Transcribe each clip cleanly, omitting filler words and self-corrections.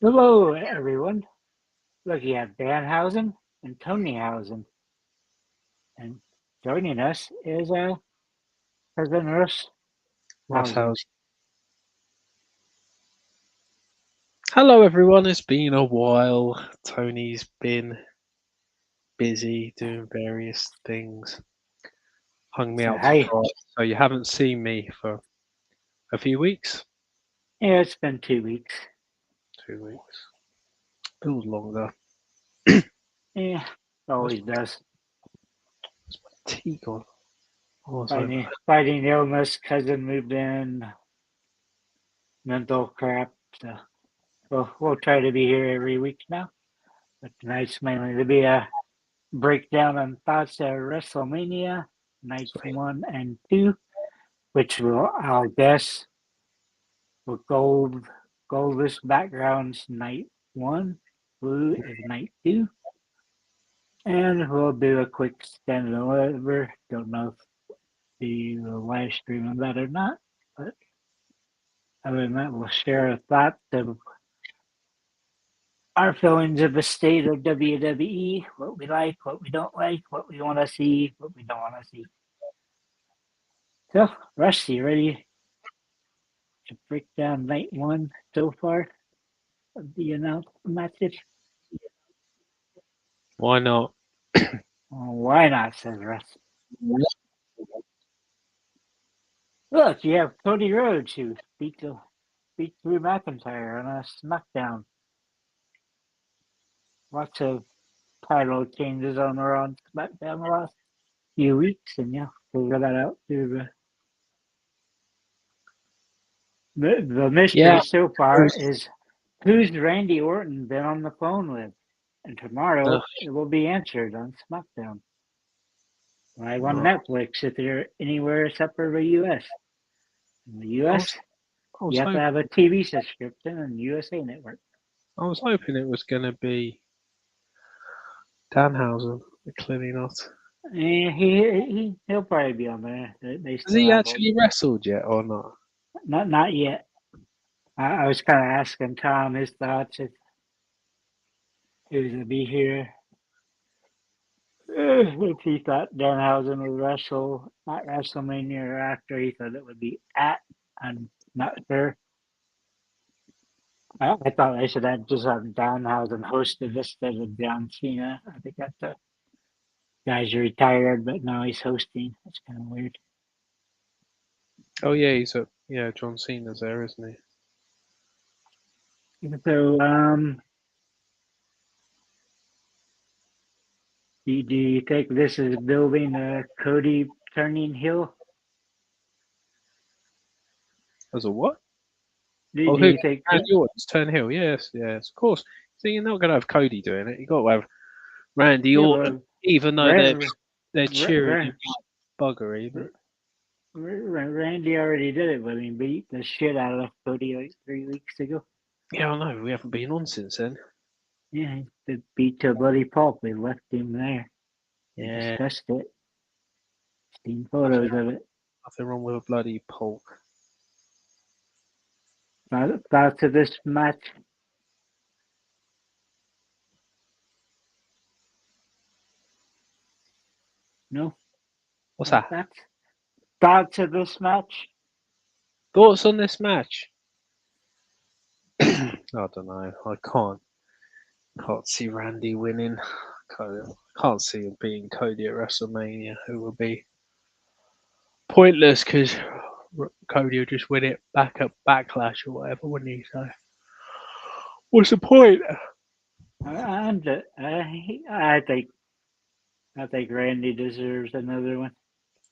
Hello, everyone. Look, you have Danhausen and Tonyhausen, and joining us is President Ross Russhausen. House. Hello, everyone. It's been a while. Tony's been busy doing various things, hung me So, out to hi. dry. So you haven't seen me for a few weeks. Yeah, it's been 2 weeks. 2 weeks. Feels longer. Yeah, it Where's always does. my tea gone? Oh, it's over Fighting illness, cousin moved in, mental crap. So, we'll try to be here every week now. But tonight's mainly to be a breakdown on thoughts of WrestleMania nights there. 1 and 2, which I'll guess with goldless backgrounds night one, blue is night two, and we'll do a quick stand and deliver. Don't know if the live stream of that or not, but other than that, we'll share a thought of our feelings of the state of WWE, what we like, what we don't like, what we want to see, what we don't want to see. So, Rusty, ready to break down night one so far of the announced matches? Why not? Why not, says Russ. Look, you have Cody Rhodes who beat Drew McIntyre on a SmackDown. Lots of title changes on Raw and SmackDown the last few weeks, and yeah, figure that out through the mystery Yeah. so far is who's Randy Orton been on the phone with, and Uh, tomorrow it will be answered on SmackDown live on right. Netflix if they're anywhere except for the U.S. In the I was, U.S., I you was have to hoping, have a TV subscription and USA Network. I was hoping it was going to be Danhausen, but clearly not. Yeah, he'll probably be on there. They Has still he have him. actually wrestled yet or not? Not yet. I was kind of asking Tom his thoughts if he was gonna be here. If he thought Danhausen would wrestle at WrestleMania or after, he thought it would be at. I'm not sure. I thought they should have just have Danhausen hosted instead of John Cena. I think that the guy's retired, but now he's hosting. That's kind of weird. Oh yeah, yeah. John Cena's there, isn't he? So, do you think this is building a Cody turning heel? As a what? Do Oh, who? you think? Randy Orton's turn heel. Yes, yes, of course. So you're not going to have Cody doing it. You got to have Randy Yeah, Orton, well, even though Ra- they're Ra- cheering him Ra- like buggery. But Randy already did it, but he beat the shit out of Cody like 3 weeks ago. yeah, I know we haven't been on since then. Yeah, he beat to a bloody pulp. We left him there. We Yeah, discussed it. Seen nothing, photos of it. nothing wrong with a bloody Polk. Thoughts of this match? No, What's no that? thoughts. Thoughts of this match? Thoughts on this match? I don't know. I can't see Randy winning. Can't see him beating Cody at WrestleMania. Who will be pointless because Cody will just win it back at Backlash or whatever, wouldn't he? So what's the point? I think Randy deserves another one.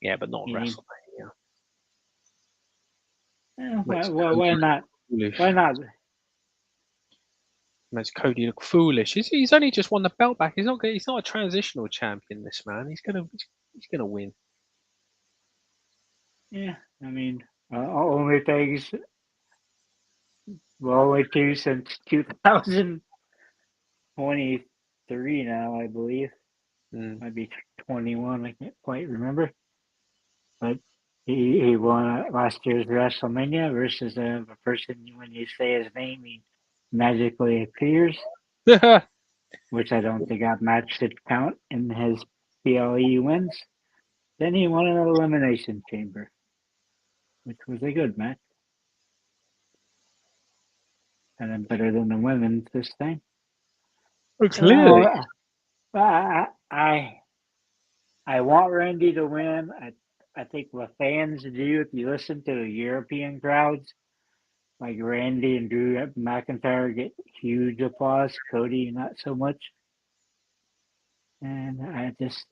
Yeah, but not You need. WrestleMania. Why, Makes why, Cody why look not? foolish. Why not? Makes Cody look foolish. He's only just won the belt back. He's not a transitional champion. This man. He's gonna win. Yeah, I mean, only things. Well, only two since 2023 now, I believe. Mm. Might be 21. I can't quite remember. But he won last year's WrestleMania versus a person when you say his name, he magically appears, which I don't think that match should count in his PLE wins. Then he won an elimination chamber, which was a good match, and then better than the women's this time. Oh, clearly. Well, I want Randy to win. I think the fans do. If you listen to the European crowds, like Randy and Drew McIntyre get huge applause. Cody, not so much. And I just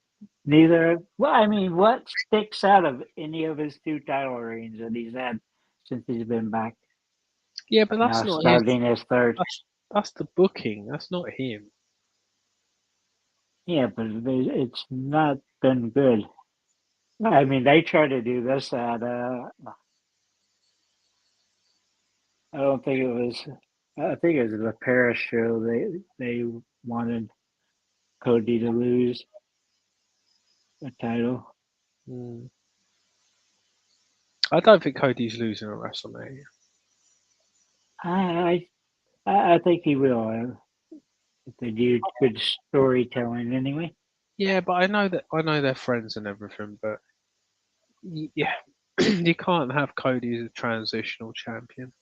neither. Well, I mean, what sticks out of any of his two title reigns that he's had since he's been back? Yeah, but that's Now not his. starting his third. That's the booking. That's not him. Yeah, but it's not been good. I mean, they tried to do this at. I don't think it was. I think it was the Paris show. They wanted Cody to lose a title. Mm. I don't think Cody's losing at WrestleMania. I I think he will if they do good storytelling anyway. Yeah, but I know they're friends and everything, but yeah, you can't have Cody as a transitional champion.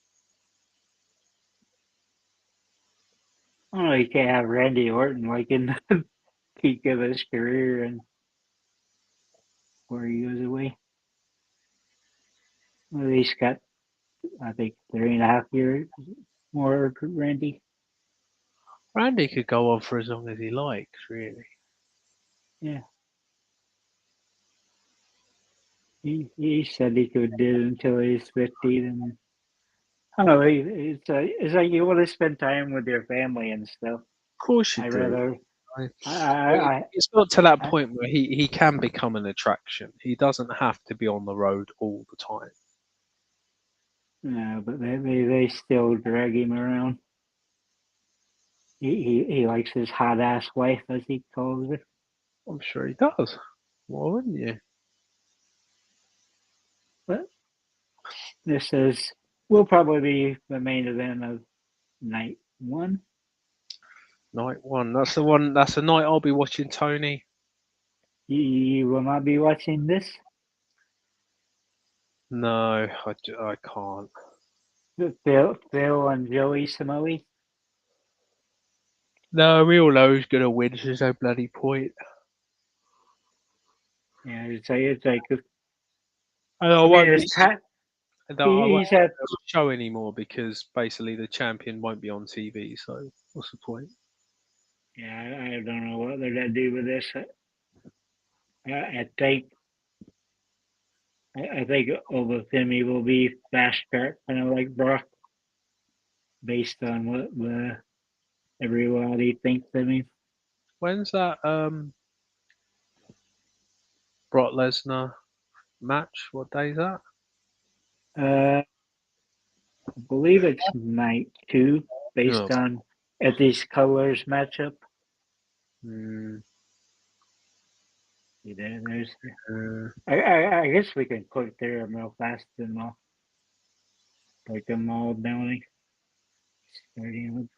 Oh, you can't have Randy Orton like in the peak of his career and where he goes away. Well, he's got I think 3.5 years more Randy. Randy could go on for as long as he likes, really. Yeah, he said he could do it until he's 50. And I don't know. It's like you want to spend time with your family and stuff. Of course you I do. rather Right? I But I, I, it's not to that I point where he can become an attraction. He doesn't have to be on the road all the time. no, but they still drag him around. He likes his hot ass wife, as he calls her. I'm sure he does. Why wouldn't you? But this is will probably be the main event of night one. Night one. That's the one. That's the night I'll be watching Tony. You will not be watching this. No, I can't. Phil and Joey Samoa. No, we all know who's gonna win. So there's no bloody point. Yeah, it's like And I I mean won't be. it's kind. I won't He's had have a show anymore because basically the champion won't be on TV. So what's the point? yeah. I don't know what they're gonna do with this. I think I think Obafemi will be fast track, kind of like Brock, based on what everybody thinks of him. When's that Brock Lesnar match? What day is that? I believe it's night two, No. based on if these colors match up. Mm, There's. uh, I guess we can click through them real fast and I'll break them all down. Starting with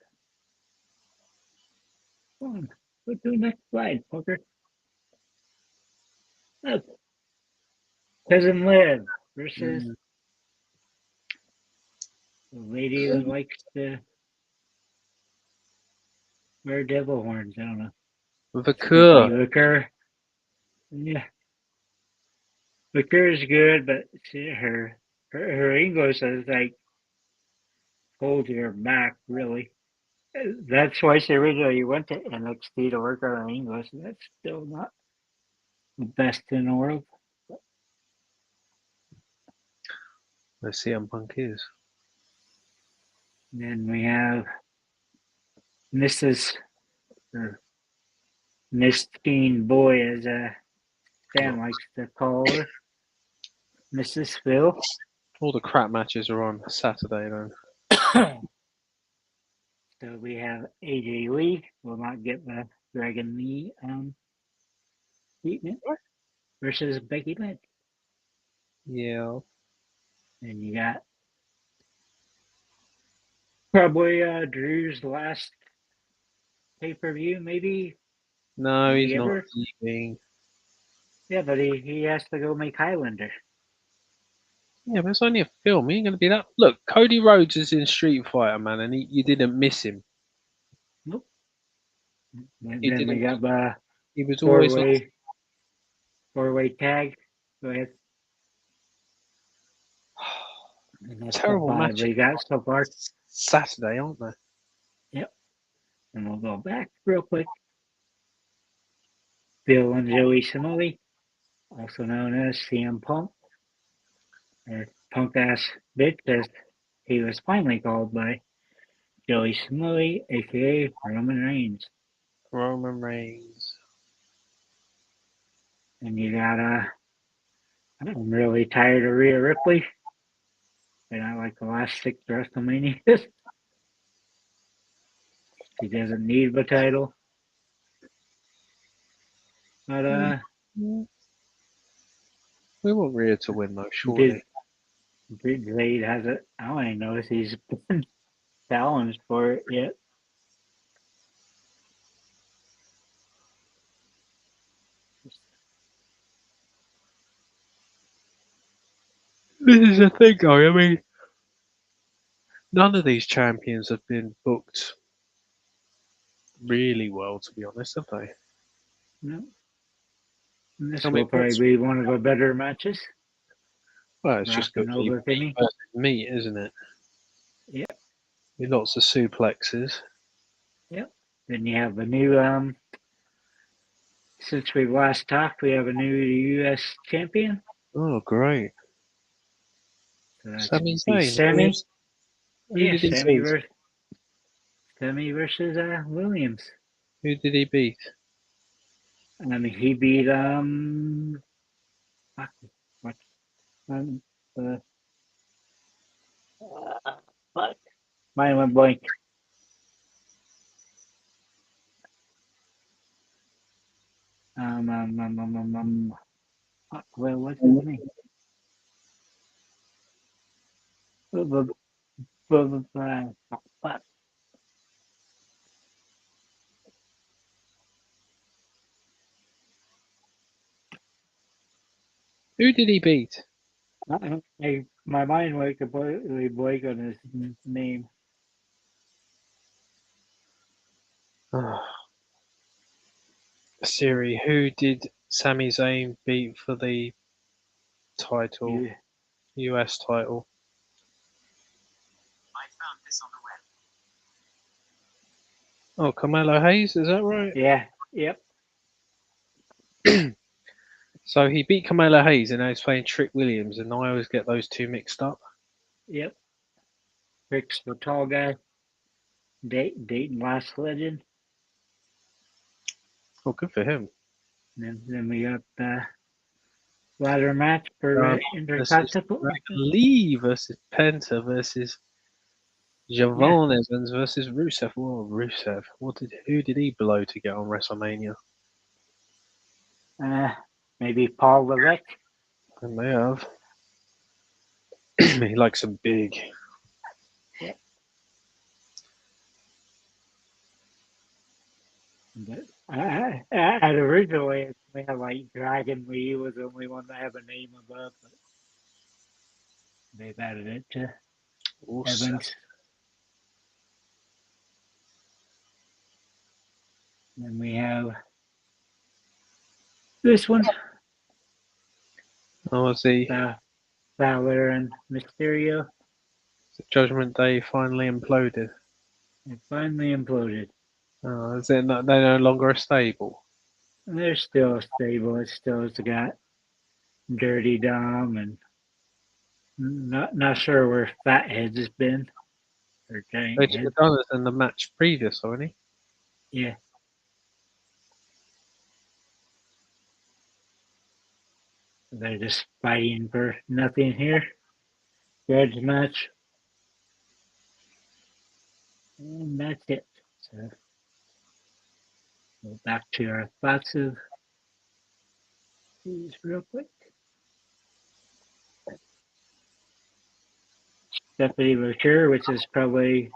one. Go to the next slide, fucker. Look, Cousin Liv versus mm. the lady that likes to wear devil horns. I don't know. Vakur. Spooky Liquor. Yeah, Liquor is good, but her English is like hold your back, really. That's why she originally went to NXT to work on her English. That's still not the best in the world. Let's see how Punk is. Then we have Mrs. or Miss Teen Boy, as Stan likes to call her, Mrs. Phil. All the crap matches are on Saturday, though. So we have AJ Lee, will not get the Dragon Lee treatment, versus Becky Lynch. Yeah. And you got Probably Drew's last pay-per-view, maybe, No, he's maybe not ever. leaving. Yeah, but he has to go make Highlander. Yeah, but it's only a film. He ain't gonna be that. Look, Cody Rhodes is in Street Fighter, man, and you didn't miss him. Nope. And You then we didn't. got the He was always on. four-way four-way tag. Go ahead. And that's the Terrible five matches we got so far. Saturday, aren't they? Yep. And we'll go back real quick. Bill and Joey Samoa, also known as CM Punk, or punk ass bitch, as he was finally called by Joey Samoa, aka Roman Reigns. Roman Reigns. And you got I'm really tired of Rhea Ripley. And I like the last six WrestleManias. She doesn't need the title. But Mm. We want Rhea to win though, did surely. Blade has it? I don't even know if he's been challenged for it yet. This is the thing, guy. I mean, none of these champions have been booked really well, to be honest, have they? No. And I this mean, will probably be one of the better matches. well, it's Rock just going and to be over meat Timmy. versus meat, isn't it? Yep, With lots of suplexes. yep. Then you have a new since we last talked, we have a new US champion. Oh, great. So that's Sami be Zayn. Sammy. Who Yeah, did he beat? Sammy versus Williams. Who did he beat? He beat fuck, what um uh, fuck. Mine went blank. Fuck, what's his name? Fuck. Who did he beat? My mind went completely blank on his name. Oh, Siri, who did Sami Zayn beat for the title, You, US title? Oh, Carmelo Hayes, is that right? yeah, yep, So he beat Carmelo Hayes and now he's playing Trick Williams, and I always get those two mixed up. yep. Rick's the tall guy. Dayton Last Legend. Oh, good for him. Then we got the ladder match for Um, versus Intercontinental. Dragon Lee versus Penta versus Yeah, Javon Evans versus Rusev. Oh, Rusev. Who did he blow to get on WrestleMania? uh, maybe Paul Levesque. They may have. He likes them big. Yep. But at originally, we had like Dragon Lee was the only one to have a name above, but they've added it to Rusev. Evans. Then we have this one, Oh, was the Fowler and Mysterio. Judgment Day finally imploded? It finally imploded. Oh, is it not, they're no longer a stable? And they're still stable. It still has got Dirty Dom and not sure where Fatheads has been or They Giant should have Head. done it in the match previous, haven't he? Yeah, they're just fighting for nothing here. Grudge match, and that's it. So go back to our thoughts of these real quick. Stephanie Lecure, which is probably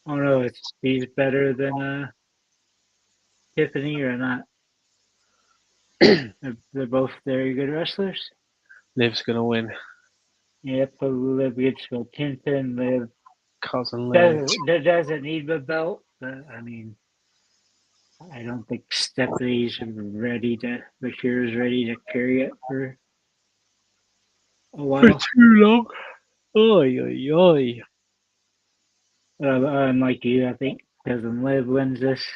I don't know if she's better than Tiffany or not. They're both very good wrestlers. Liv's gonna win. Yep, Liv gets attention. Liv Cousin Liv. doesn't need the belt. But, I mean, I don't think Stephanie's ready to. Bakira's ready to carry it for a For while. too long. Oi, oi, oi. Unlike you, I think Cousin Liv wins this.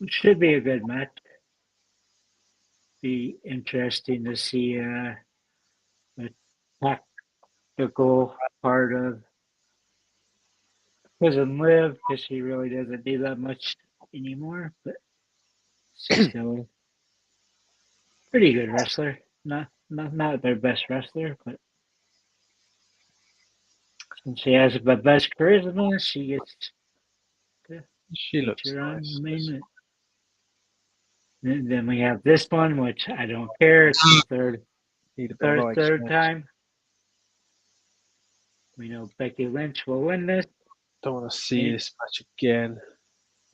It should be a good match. Be interesting to see the tactical part of Cousin Liv because she really doesn't do that much anymore, but she's still a pretty good wrestler. Not their best wrestler, but since she has the best charisma, she gets to She looks feature on the nice. main event. Then we have this one, which I don't care. It's the Need a bit of third experience. time. We know Becky Lynch will win this. Don't want to see this match again.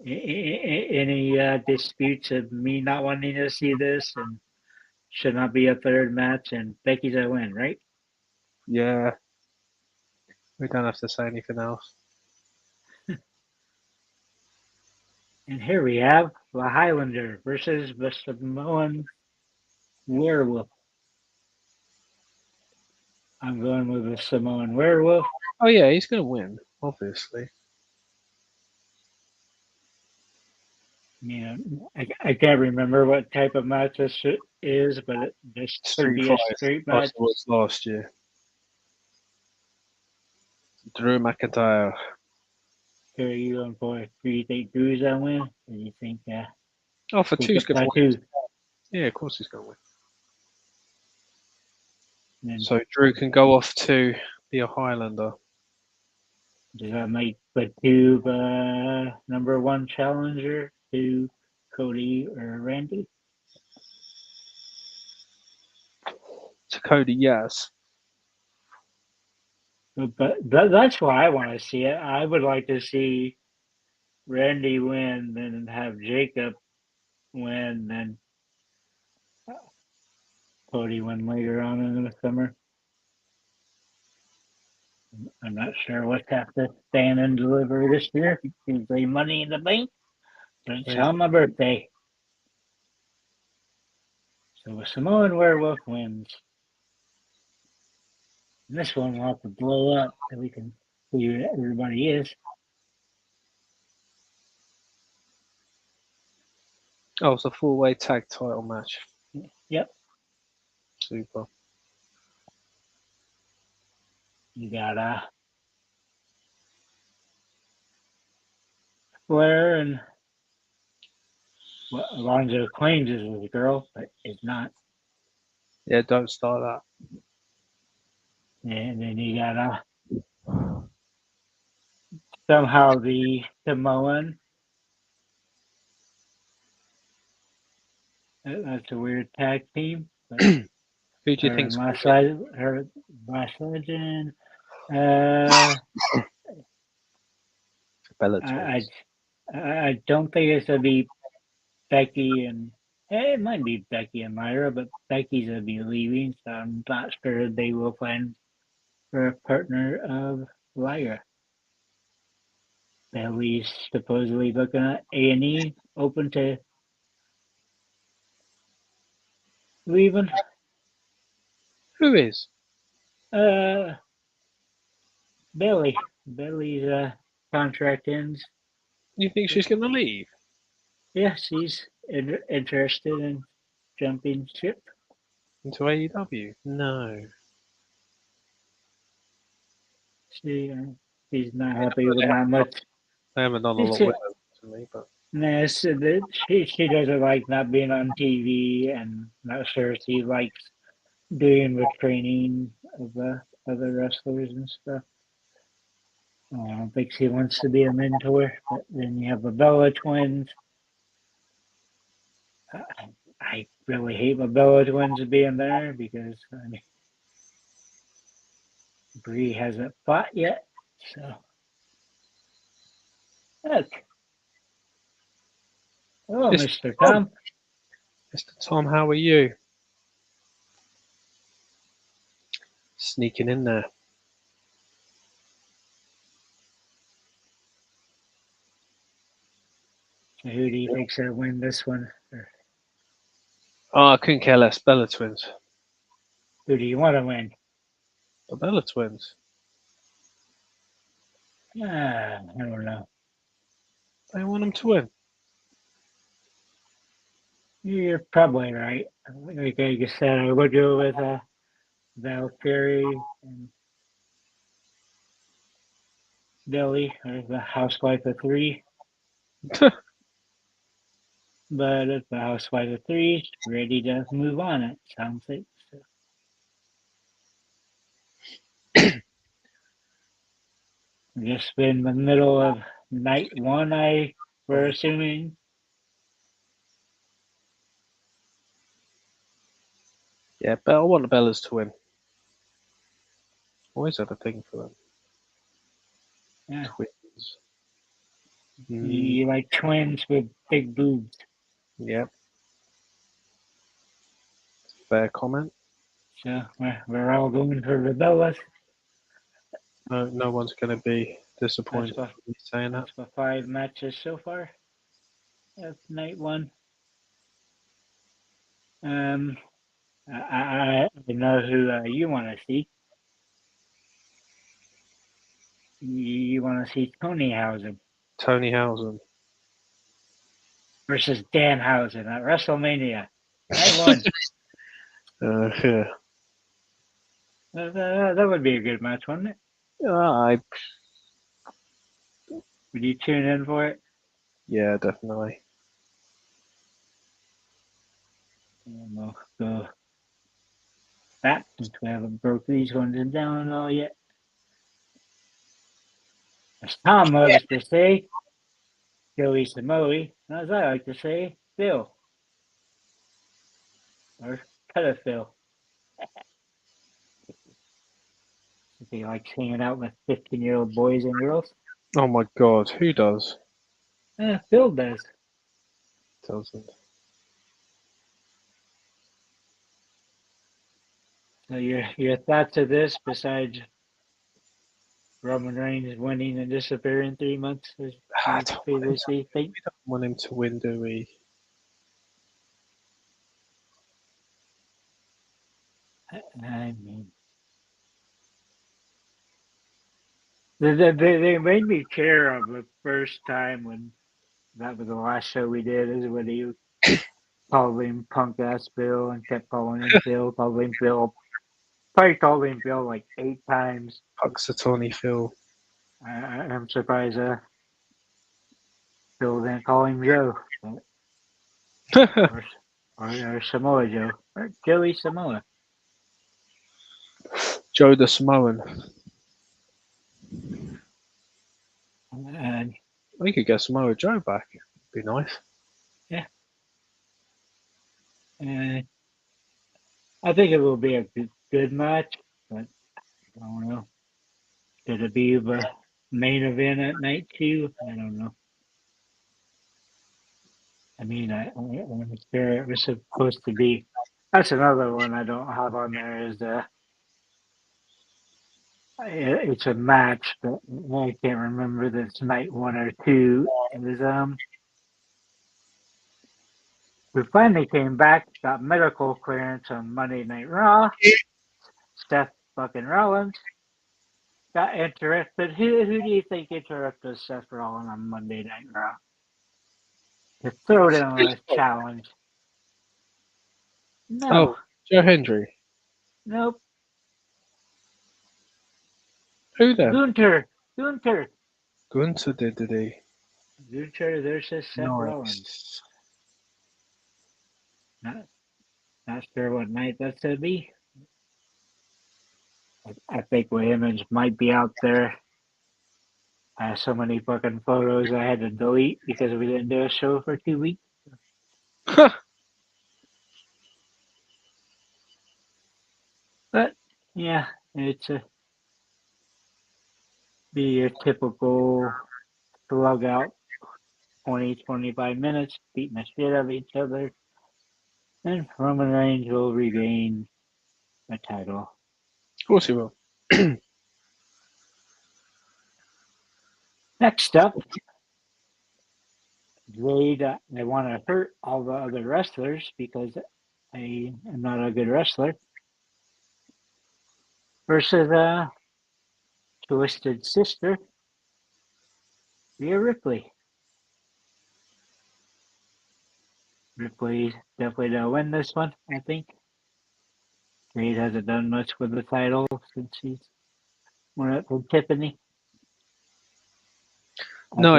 Any disputes of me not wanting to see this and should not be a third match, and Becky's a win, right? Yeah. We don't have to say anything else. And here we have the Highlander versus the Samoan Werewolf. I'm going with the Samoan Werewolf. Oh yeah, he's gonna win, obviously. Yeah, I can't remember what type of match this is, but this should Street be a fight, straight like match. it was last year. Drew McIntyre. Who are you going for? Do you think Drew's gonna win? Or do you think Oh, for who two's gets gonna by win. two? Yeah, of course he's gonna win. And then So Drew can go off to be a Highlander. does that make the two the number one challenger to Cody or Randy? To Cody, yes. But that's why I want to see it. I would like to see Randy win, then have Jacob win, then Cody win later on in the summer. I'm not sure what's have to stand and deliver this year. Usually Money in the Bank, but it's on my birthday. So a Samoan Werewolf wins. And this one will have to blow up so we can see who everybody is. Oh, it's a four-way tag title match. Yep. Super. You got Flair and well, Alonzo claims is his girl, but it's not. Yeah, don't start that. And then you got somehow the Samoan. That's a weird tag team. But Who do you her think's and gonna win? her last legend. Uh, Bella I, Twins. I don't think it's gonna be Becky and it might be Becky and Myra, but Becky's gonna be leaving, so I'm not sure they will find for a partner of Lyra. Bailey's supposedly looking at A&E, open to leaving. Who is? Uh, Bailey's contract ends. You think she's gonna leave? Yeah, she's interested in jumping ship. Into AEW? No. She she's not I mean, happy with not much. they haven't done a lot She, with her to me, but nah, she doesn't like not being on TV, and not sure she likes doing the training of the other wrestlers and stuff. I don't think she wants to be a mentor. But then you have the Bella twins. I really hate the Bella twins being there because I mean, Bree hasn't fought yet, so Look. Oh, Mr. Mr. Tom. Tom. Mr. Tom, how are you? Sneaking in there. So who do you think's gonna win this one? Or Oh, I couldn't care less. Bella Twins. who do you want to win? The Bella Twins. I don't know. I want them to win. You're probably right. Like I said, I would go with Valkyrie and Billy, or the housewife of three. But if the housewife of three is ready to move on, it sounds like. So just in the middle of night one, we're assuming. Yeah, but I want the Bellas to win. Always had a thing for them. Yeah. Twins. You like twins with big boobs. Yep. Fair comment. So we're all going for the Bellas. No one's going to be disappointed That's for me saying that. that's the 5 matches so far of night one. Um, I know who you want to see. You want to see Tony Housen Tony Housen. versus Danhausen at WrestleMania. Night one. Yeah. That would be a good match, wouldn't it? I Would you tune in for it? Yeah, definitely. We'll go back since we haven't broke these ones down at all yet. As Tom loves to say, Joey Samoe. As I like to say, Phil. Or pedophile. If he likes hanging out with 15-year-old boys and girls. Oh my god, who does? Phil does. Doesn't. So your thoughts of this, besides Roman Reigns winning and disappearing 3 months, as I you don't previously think? want him to win, do we? I mean, they made me care of the first time when that was the last show we did, is when he called him punk ass Bill and kept calling him Phil, called him Phil. Probably called him Phil like 8 times. Puxatawny Phil. I'm surprised Phil didn't call him Joe. Or, or Samoa Joe. Or Joey Samoa. Joe the Samoan. And We could get Samoa Joe back. Be nice. yeah. And I think it will be a good match, but I don't know. Could it be the main event at night two? I don't know. I mean, I'm sure it was supposed to be. That's another one I don't have on there. Is it's a match, but I can't remember if it's night one or two. It was we finally came back, got medical clearance on Monday Night Raw. Seth fucking Rollins got interrupted. Who do you think interrupted Seth Rollins on Monday Night Raw? To throw down a challenge. No. Oh, Joe Hendry. Nope. Who then? Gunter. Gunter. Gunter did he? Gunter versus Seth Rollins. Nice. Not sure what night that's gonna be. I think Image might be out there. I have so many fucking photos I had to delete because we didn't do a show for 2 weeks. But yeah, it's a be your typical slug out 20, 25 minutes, beating the shit out of each other, and Roman Reigns will regain the title. Of course he will. Next up, they want to hurt all the other wrestlers because I am not a good wrestler. Versus Twisted Sister, Rhea Ripley. Ripley definitely gonna win this one, I think. Jade hasn't done much with the title since she's won it from Tiffany. No,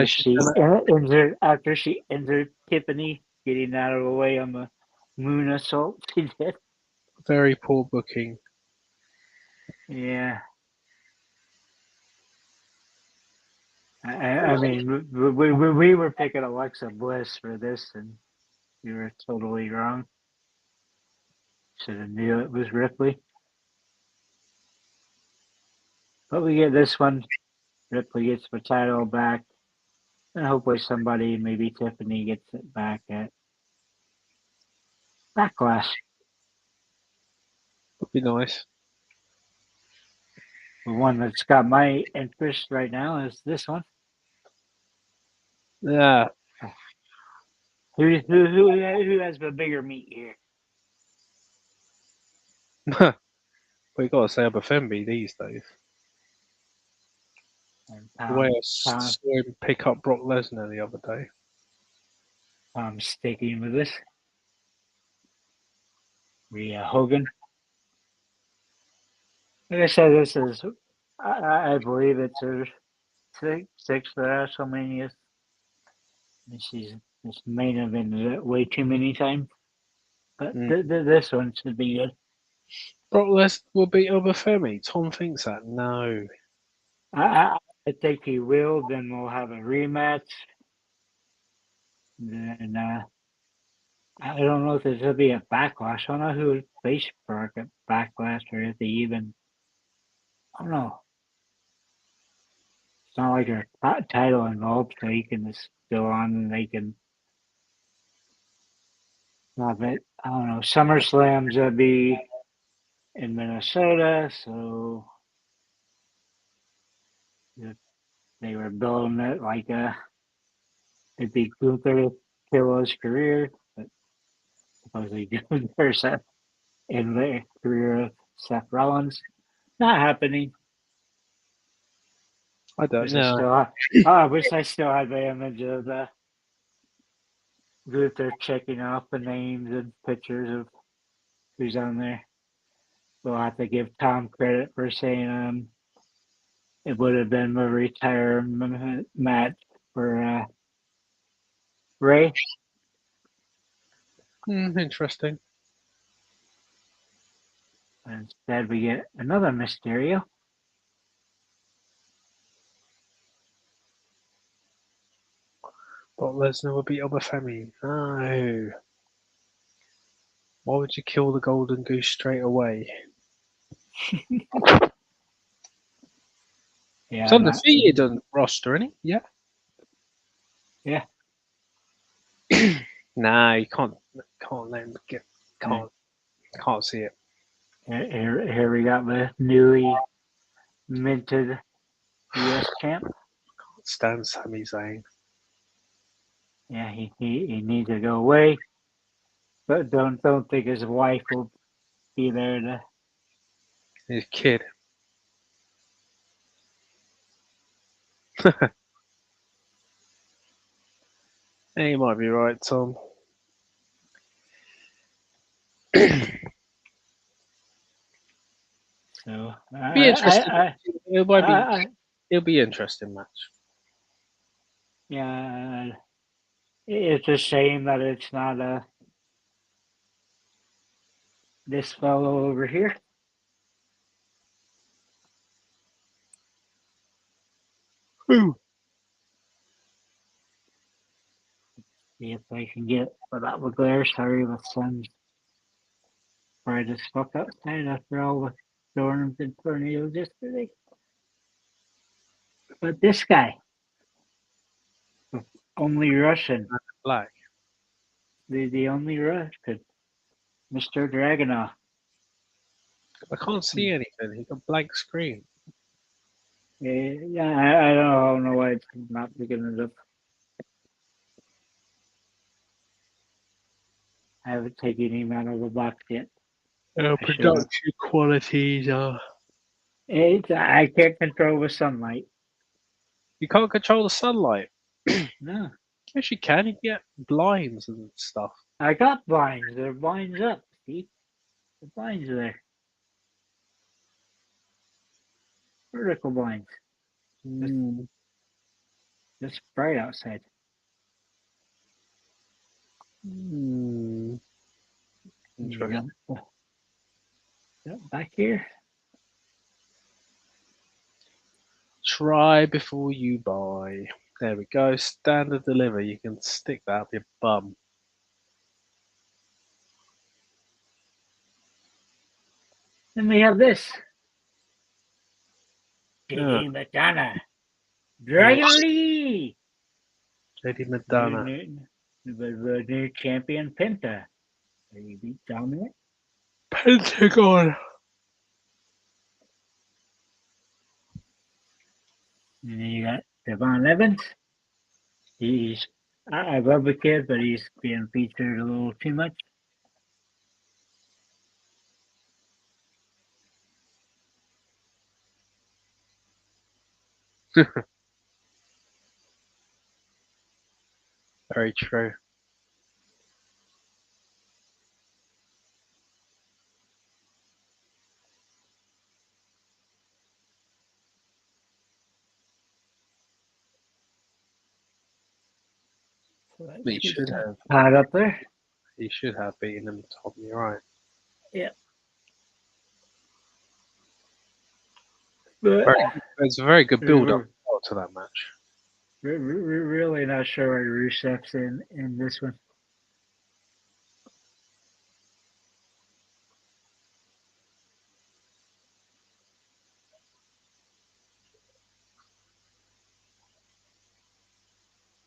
After she injured Tiffany, getting out of the way on the moon assault she did. very poor booking. Yeah. I mean, we were picking Alexa Bliss for this, and you were totally wrong. Should have knew it was Ripley. But we get this one. Ripley gets the title back. And hopefully somebody, maybe Tiffany, gets it back at Backlash. Would be nice. The one that's got my interest right now is this one. Yeah. Who has the bigger meat here? We got to say Femby these days. And The way I saw him pick up Brock Lesnar the other day. I'm sticking with this. Rhea Hogan. Like I said, this is, I believe it's her sixth WrestleMania. And she's main evented it way too many times. But this one should be good. Brock Lesnar will beat Femby. Tom thinks that. No. I think he will. Then we'll have a rematch. Then I don't know if there's gonna be a backlash. I don't know who would face Brock at Backlash or if they even. I don't know. It's not like there's a title involved, so he can just go on and they can have it. I don't know. SummerSlam's gonna be in Minnesota, so if they were building it like it'd be Gunther to kill his career, but supposedly Gunther's in the career of Seth Rollins. Not happening. I don't Wish know. I wish I still had the image of Gunther checking off the names and pictures of who's on there. We'll have to give Tom credit for saying it would have been a retirement match for Ray. Interesting. Instead, we get another Mysterio. Brock Lesnar will beat Femby. No. Why would you kill the golden goose straight away? Yeah, He's undefeated on the roster, isn't he? Yeah. Yeah. Nah, you can't let him get. Can't see it. Here we got the newly minted U.S. champ. Can't stand Sami Zayn. Yeah, he needs to go away. But don't think his wife will be there to. He's a kid. Yeah, you might be right, Tom. So Be interesting. It'll be interesting match. Yeah, it's a shame that it's not this fellow over here. Who? See if I can get without the glare. Sorry, the sun's bright as fuck outside after all the storms and tornadoes yesterday. But this guy, only Russian. Black. The only Russian. Mr. Dragunov. I can't see anything. He got blank screen. Yeah, I don't know why it's not picking it up. I haven't taken him out of the box yet. I should have. Production qualities are. I can't control the sunlight. You can't control the sunlight. No. Yes, you can. You can get blinds and stuff. I got blinds. There are blinds up, Steve. The blinds are there. Vertical blinds. Mm. It's bright outside. Mm. Interesting. Back here. Try before you buy. There we go. Standard deliver. You can stick that up your bum. Then we have this. Yeah. JD Madonna. Dragon Lee. JD Madonna. The new champion Penta. He beat Dominic. Pentagon. And then you got Devon Evans. I love the kid, but he's being featured a little too much. Very true. He should have. Hot up there. He should have beaten him top. You're right. Yeah. But It's a very good build up to that match. we're really not sure where Rusev's in this one.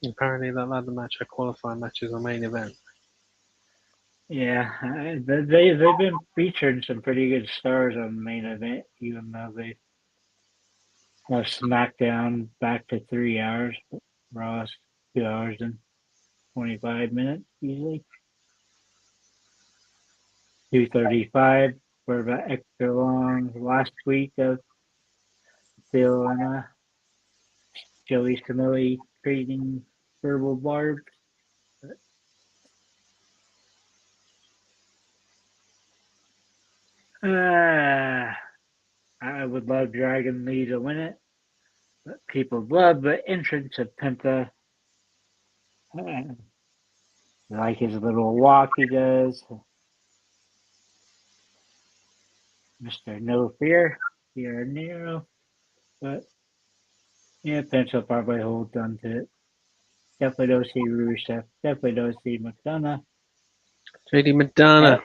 Apparently, that ladder match, a qualifying match, is a main event. Yeah, they've been featuring some pretty good stars on the main event, even though they have SmackDown back to 3 hours. Raw's 2 hours and 25 minutes usually. 2:35 for the extra long last week of Phil and Joey Camilli trading verbal barbs. I would love Dragon Lee to win it, but people love the entrance of Penta. Like his little walk he does. Mr. No Fear, Fear Nero. But yeah, Penta will probably hold on to it. Definitely don't see Rusev. Definitely don't see McDonough. JD Madonna.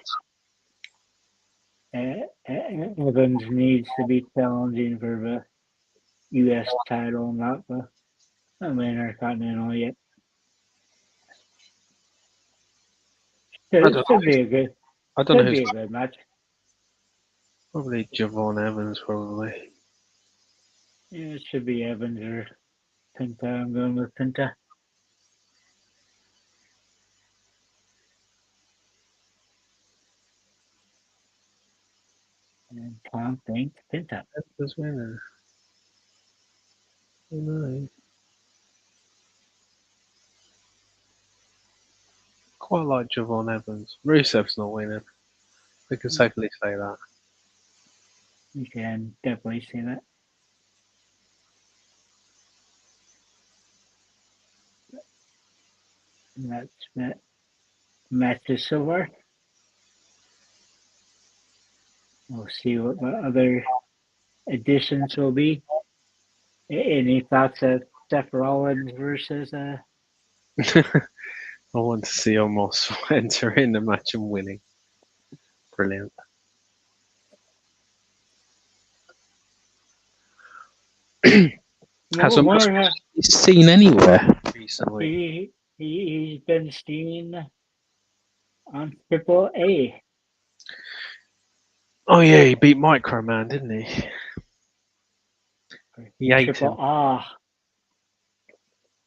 Evans needs to be challenging for the U.S. title, not the Intercontinental yet. It should be a good. I don't know Should be who's a good match. probably Javon Evans, probably. Yeah, it should be Evans or Penta. I'm going with Penta. And Tom thinks Penta. Evans winning. Oh, no. Quite like Javon Evans. Rusev's not winning. We can safely say that. You can definitely see that. And that's that matches so far. We'll see what the other additions will be. Any thoughts of Seth Rollins versus I want to see Omos enter in the match and winning. Brilliant. Has Omos been seen anywhere recently? He's been seen on Triple A. Oh yeah, he beat Microman, didn't he? He ate Triple him. A.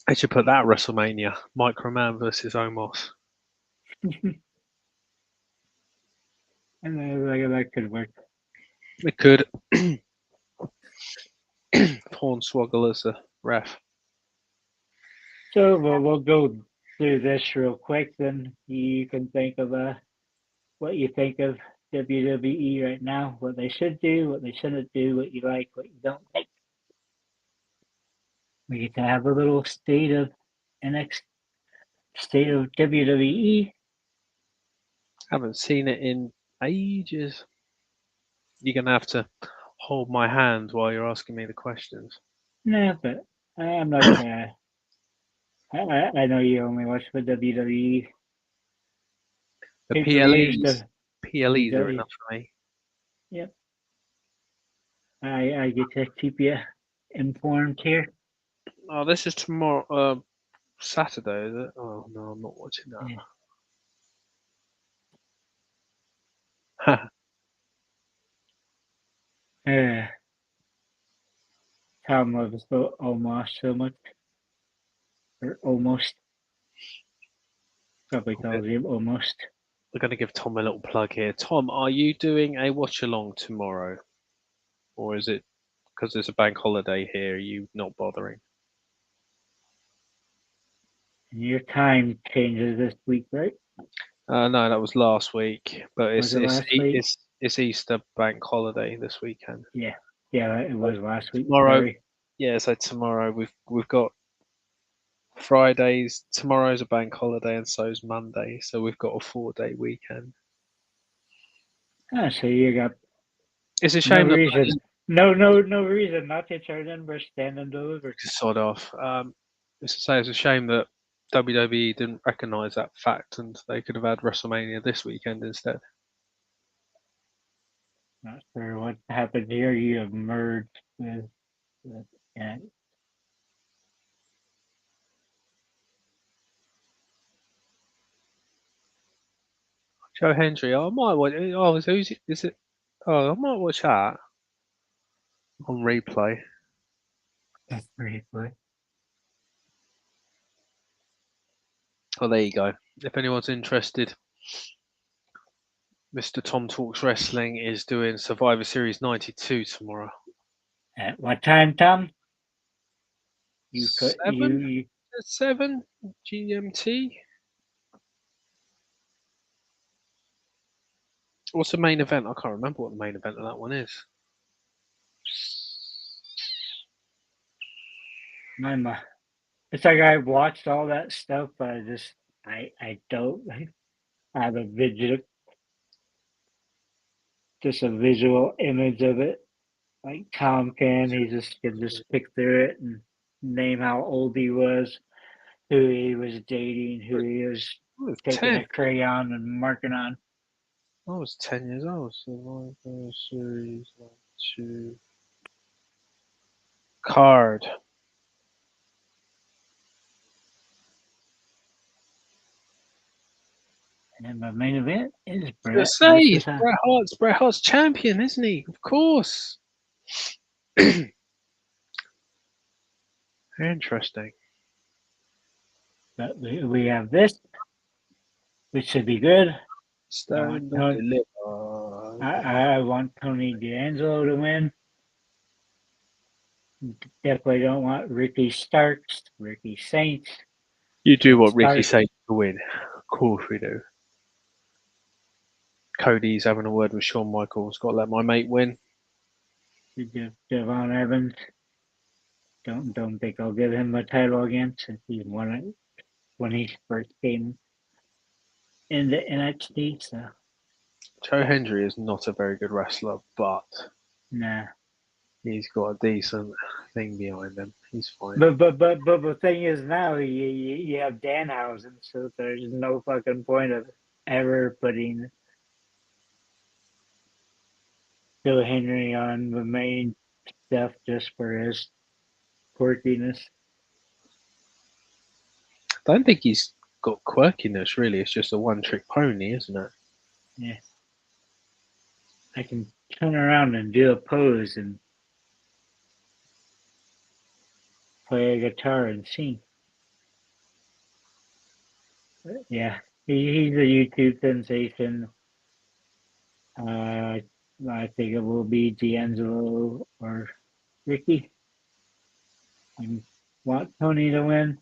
They should put that WrestleMania. Microman versus Omos. And that could work. It could. Hornswoggle as the ref. So we'll go through this real quick. Then you can think of what you think of WWE right now, what they should do, what they shouldn't do, what you like, what you don't like. We get to have a little state of WWE. Haven't seen it in ages. You're gonna have to hold my hand while you're asking me the questions. Nah, but I'm like, I know you only watch the WWE The pay-per-views. PLEs are The enough for me. Yep, I get to keep you informed here. Oh, this is tomorrow, Saturday, is it? Oh no, I'm not watching Yeah. that. Uh, Tom loves almost so much, or almost. Probably calls him almost. We're going to give Tom a little plug here. Tom, are you doing a watch along tomorrow, or is it because there's a bank holiday here? Are you not bothering? And your time changes this week, right? No, that was last week, but Was it last week? it's Easter bank holiday this weekend. Yeah, yeah, it was last week. Tomorrow, Sorry. yeah. So tomorrow we've got Fridays. Tomorrow's a bank holiday, and so's Monday. So we've got a 4-day weekend. Ah, so you got It's a no shame that reason, no reason not to turn in for Stand and Deliver. to sod off. It's to say it's a shame that WWE didn't recognise that fact, and they could have had WrestleMania this weekend instead. Not sure what happened here. You have merged with yeah. Joe Hendry, I might watch. Oh, is it? Oh, I might watch that on replay. That's pretty good. Oh, there you go. If anyone's interested, Mr. Tom Talks Wrestling is doing Survivor Series 92 tomorrow. At what time, Tom? You could Seven, 7 GMT. What's the main event? I can't remember what the main event of that one is. my it's like I watched all that stuff, but I don't have just a visual image of it. Like Tom he just can just pick through it and name how old he was, who he was dating, who he was I was taking 10. a crayon and marking on. I was 10 years old. Survivor Series 92 card. And the main event is I was Brett say versus it's Bret Hart's champion, isn't he? Of course. Interesting. but we have this, which should be good. I want Stand and Tony, deliver. I want Tony D'Angelo to win. Definitely don't want Ricky Starks, Ricky Saints, You do Rick what Ricky Stark. said to win. Of course we do. Cody's having a word with Shawn Michaels. Got to let my mate win. Devon Evans. Don't think I'll give him a title again since he won it when he first came into NXT. So Joe Hendry is not a very good wrestler, but nah. he's got a decent thing behind him. He's fine. But the thing is now you have Danhausen, so there's no fucking point of ever putting Bill Henry on the main stuff just for his quirkiness. I don't think he's got quirkiness really. It's just a one-trick pony, isn't it? Yeah, I can turn around and do a pose and play a guitar and sing. Yeah, he's a YouTube sensation. Uh, I think it will be D'Angelo or Ricky. I want Tony to win.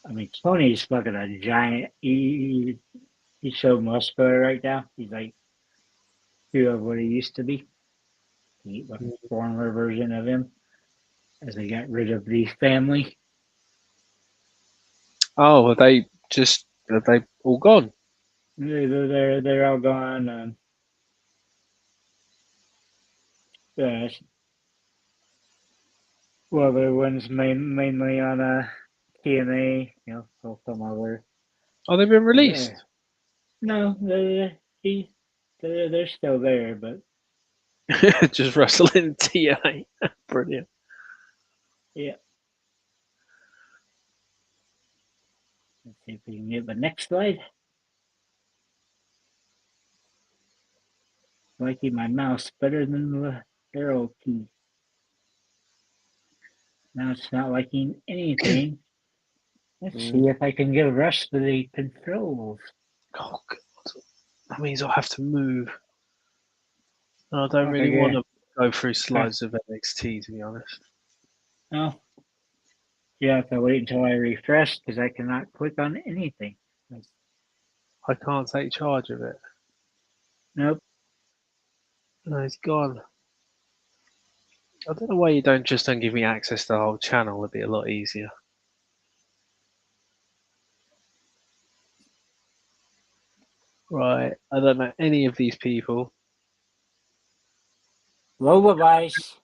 I mean, Tony's fucking a giant. He's so muscular right now. He's like two of what he used to be. The former version of him, as they got rid of the family. Oh, are they all gone? They're all gone. Uh, well, the ones mainly on TNA. You know, so some other. Oh, they've been Uh, released. no, they're still there, but Just wrestling TNA. Brilliant. yeah. Let's see if we can get the next slide. Liking my mouse better than the arrow key. Now it's not liking anything. Let's see if I can get the rest of the controls. Oh, God. That means I'll have to move. I don't Oh, really want to go through slides of NXT, to be honest. no, you have to wait until I refresh because I cannot click on anything. I can't take charge of it. Nope. No, it's gone. I don't know why you don't give me access to the whole channel. It'd be a lot easier. Right. I don't know any of these people. Lola Vice,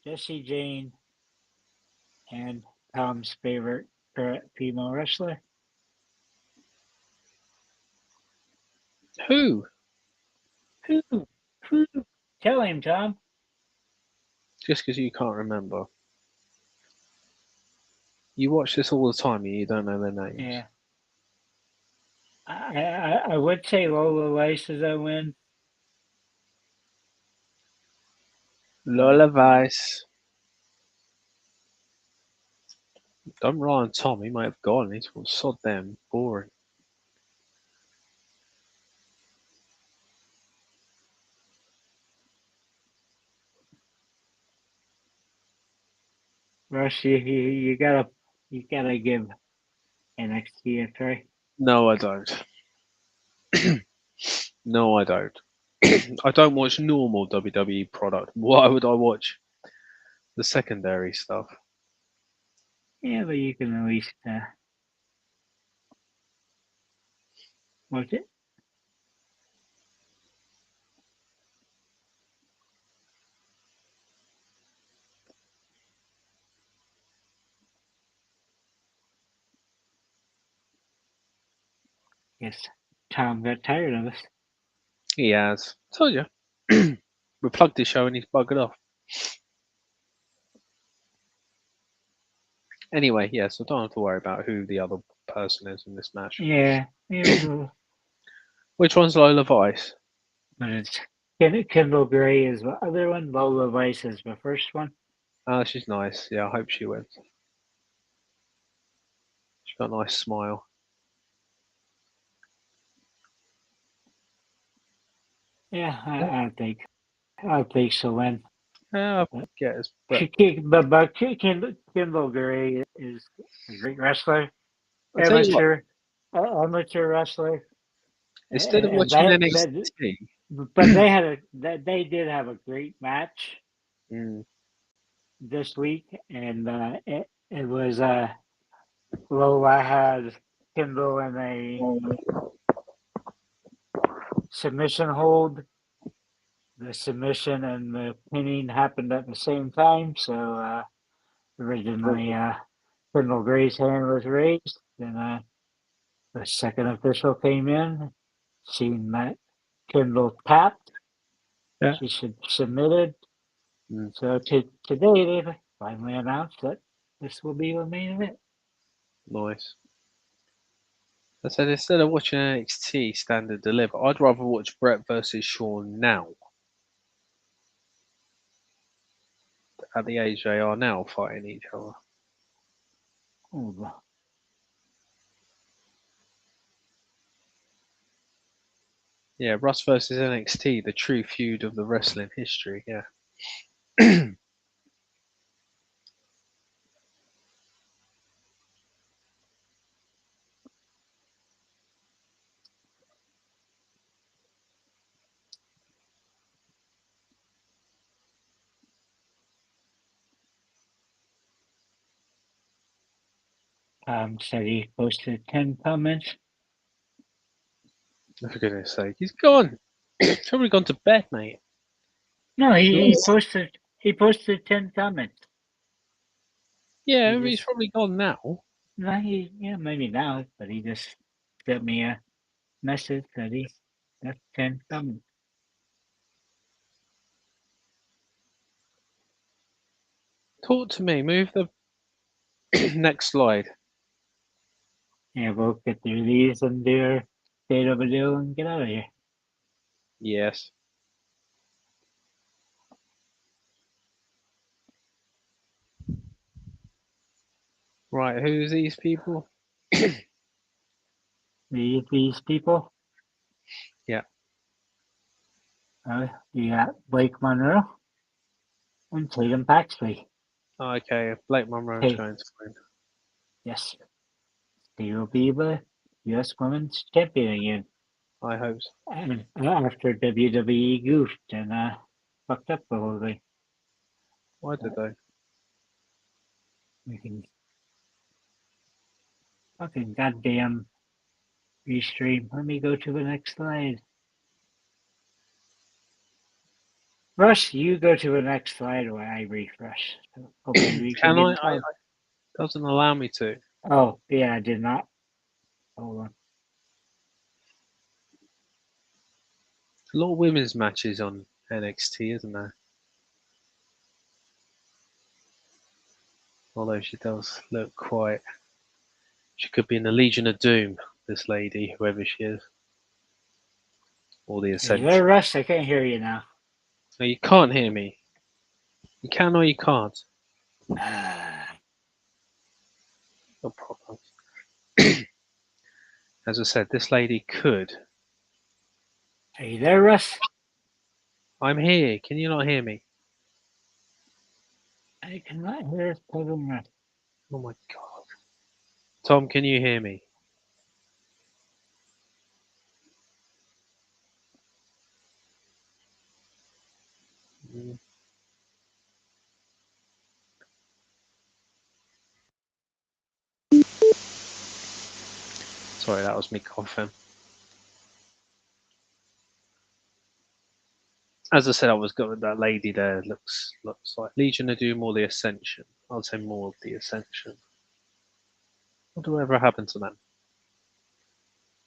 Jesse Jane, and Tom's favorite female wrestler. Who? Who? Who? Tell him, Tom. Just because you can't remember. You watch this all the time and you don't know their names. Yeah. I would say Lola Vice is a win. Lola Vice. Don't rely on Tom. He might have gone. He's sod them. Boring. Rush, you gotta give NXT a try. No, I don't. No, I don't. I don't watch normal WWE product. Why would I watch the secondary stuff? Yeah, but you can at least watch it. Yes, Tom got tired of us. He has. Told you. We plugged his show and he's buggered off. Anyway, yes, I don't have to worry about who the other person is in this match. Yeah, Which one's Lola Vice? but it's Kendall Gray is the other one. Lola Vice is the first one. Oh, she's nice. Yeah, I hope she wins. She's got a nice smile. Yeah, I think she'll win. Yeah, I guess. But Kendall Gray is a great wrestler, I'll tell you what, amateur wrestler, instead of and watching NXT, but they did have a great match this week, and it was Lola had Kendall in a submission hold. The submission and the pinning happened at the same time, so originally Kendall Gray's hand was raised, then the second official came in, seen that Kendall tapped, yeah. she submitted. So today they finally announced that this will be the main event. Nice. I said instead of watching NXT Standard Deliver, I'd rather watch Brett versus Shawn now, at the age they are now, fighting each other. Oh, Yeah, Russ versus NXT, the true feud of the wrestling history. Yeah. said he posted 10 comments. For goodness sake, he's gone. He's probably gone to bed, mate. No, Nice. he posted 10 comments. Yeah, He he's just, probably gone now. no, yeah, maybe now, but he just sent me a message that he left 10 comments. Talk to me. Move the next slide. Yeah, we'll get through these and do our state of a deal and get out of here. Yes. Right, who's these people? These people, Yeah. you got Blake Monroe and Tatum Paxley. Oh, okay, Blake Monroe Hey, going to win. yes, they will be the U.S. Women's Champion again. I hope so. And after WWE goofed and fucked up the whole thing. Why did they? We can fucking goddamn restream. Let me go to the next slide. Rush, you go to the next slide while I refresh. So hopefully we can Can get I? in time. Doesn't allow me to. Oh, yeah, I did not. Hold on. A lot of women's matches on NXT, isn't there? Although she does look quite. She could be in the Legion of Doom, this lady, whoever she is. Or the Hey there, Ascension. Rush. I can't hear you now. No, you can't hear me. You can or you can't. No problem. As I said, this lady could. Are you there, Rush? I'm here. Can you not hear me? I cannot hear Tatum Rush. Oh my god. Tom, can you hear me? Mm. Sorry, that was me coughing. As I said, I was going. That lady there looks like Legion of Doom or the Ascension. I'd say more of the Ascension. Whatever happened to them?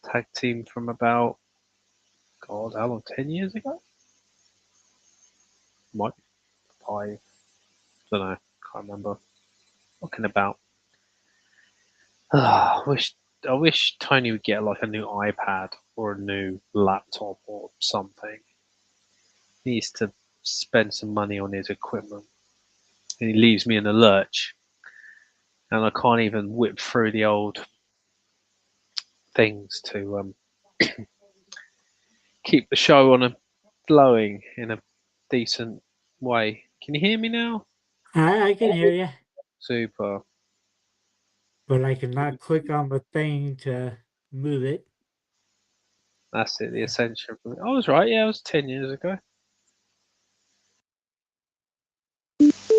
Tag team from about God, how long? 10 years ago? Might be 5. Don't know. Can't remember. Talking about. I wish Tony would get like a new iPad or a new laptop or something. He needs to spend some money on his equipment, and he leaves me in the lurch. And I can't even whip through the old things to keep the show on a flowing in a decent way. Can you hear me now? I can hear you, Super. but I cannot click on the thing to move it. That's it. The Ascension. I was right. Yeah, it was 10 years ago.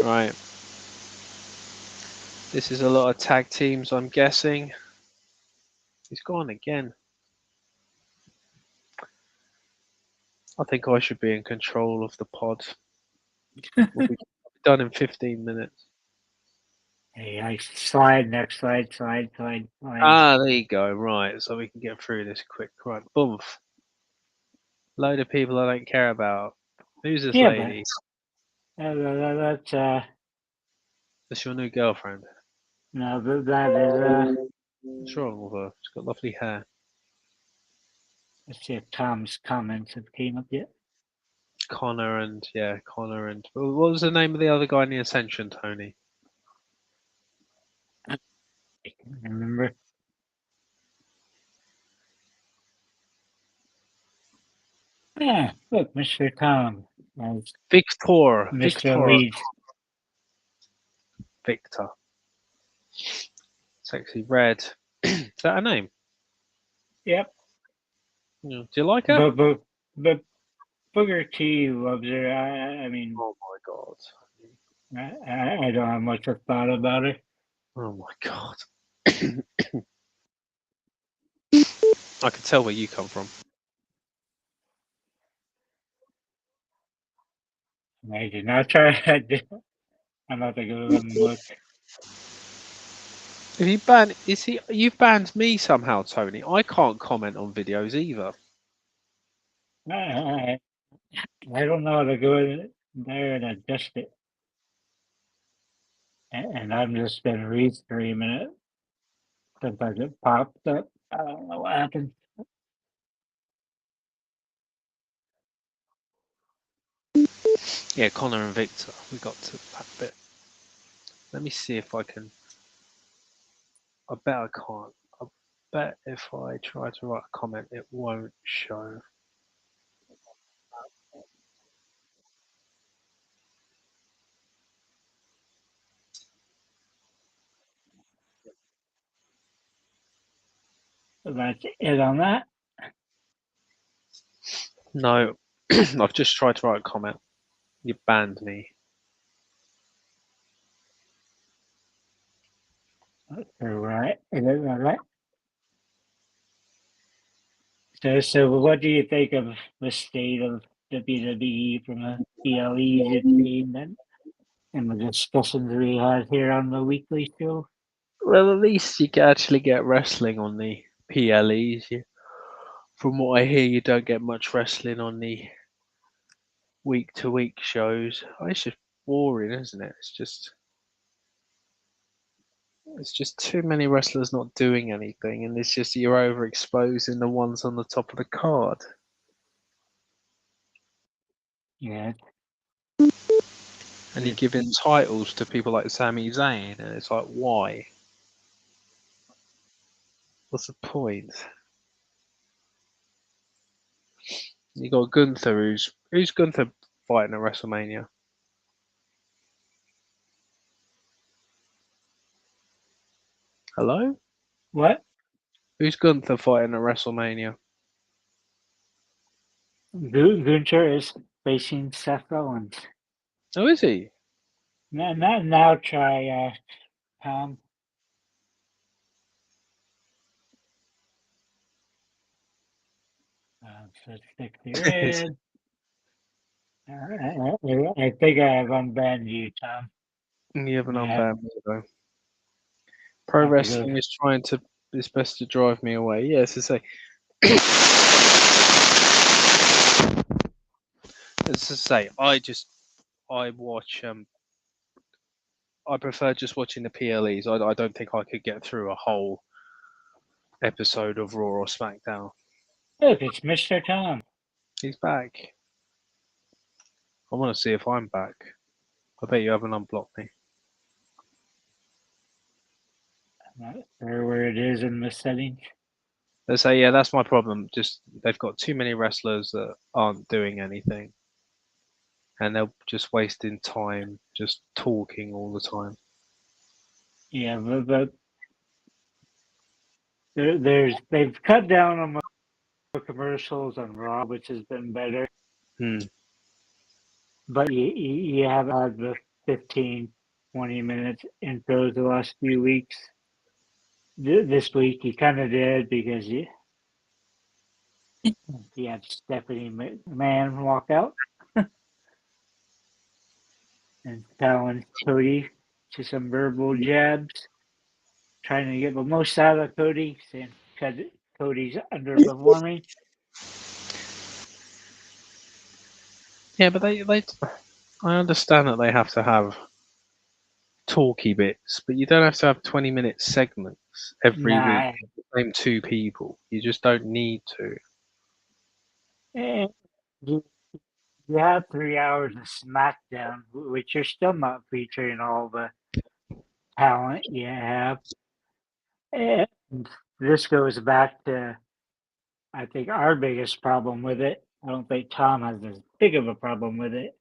Right. This is a lot of tag teams, I'm guessing. He's gone again. I think I should be in control of the pod. We'll be done in 15 minutes. Hey, I slide, next slide, slide. Ah, there you go. Right, so we can get through this quick. Right, boom. Load of people I don't care about. Who's this Yeah, lady? but that's That's your new girlfriend. No, that is What's wrong with her? She's got lovely hair. let's see if Tom's comments have came up yet. Connor and what was the name of the other guy in the Ascension, Tony? I can't remember. Yeah, look, Mr. Tom as Mr. Victor, Leeds. Victor. Sexy Red. Is that her name? Yep, Yeah. Do you like her? but Booker T loves her. I mean, Oh my god. I don't have much of thought about her. Oh my god. I can tell where you come from. I did not try. I'm about to go and look. If you've banned me somehow, Tony. I can't comment on videos either. I, I don't know how to go in there and adjust it. And I'm just been restreaming it since I get popped up. I don't know what happened. Yeah, Connor and Victor. We got to that bit. Let me see if I can. I bet I can't. I bet if I try to write a comment, it won't show. That's it on that. No, I've just tried to write a comment. You banned me. Right. Is it all right? So what do you think of the state of WWE from a PLE's team and the discussions we had here on the weekly show? Well, at least you can actually get wrestling on the PLEs. From what I hear, you don't get much wrestling on the week to week shows. It's just boring, isn't it? It's just too many wrestlers not doing anything, and it's just you're overexposing the ones on the top of the card, Yeah, and you're it's giving titles to people like Sami Zayn, and it's like, why? What's the point? You got Gunther, who's Gunther fighting at WrestleMania? Hello, what? who's Gunther fighting at WrestleMania? Gunther is facing Seth Rollins. Oh, is he? Now try Tom. So stick the red. I think I have unbanned you, Tom. You haven't Yeah, unbanned me though. Pro I have to go. wrestling is trying to its best to drive me away. Yes, to say. As I say, I watch I prefer just watching the PLEs. I don't think I could get through a whole episode of Raw or SmackDown. Look, it's Mr. Tom. He's back. I want to see if I'm back. I bet you haven't unblocked me. I'm not sure where it is in the settings. They say, yeah, that's my problem. Just they've got too many wrestlers that aren't doing anything, and they're just wasting time just talking all the time. Yeah, but they've cut down on the commercials on Raw, which has been better. Hmm. But you haven't had the 15, 20 minutes intros the last few weeks. This week you kind of did because you had Stephanie McMahon walk out and telling Cody to some verbal jabs, trying to get the most out of Cody, saying Cody's underperforming. Yeah, but they I understand that they have to have talky bits, but you don't have to have 20-minute segments every week Nah, with the same two people. You just don't need to. eh, you, you have 3 hours of SmackDown, which you're still not featuring all the talent you have. And this goes back to, I think, our biggest problem with it. I don't think Tom has as big of a problem with it.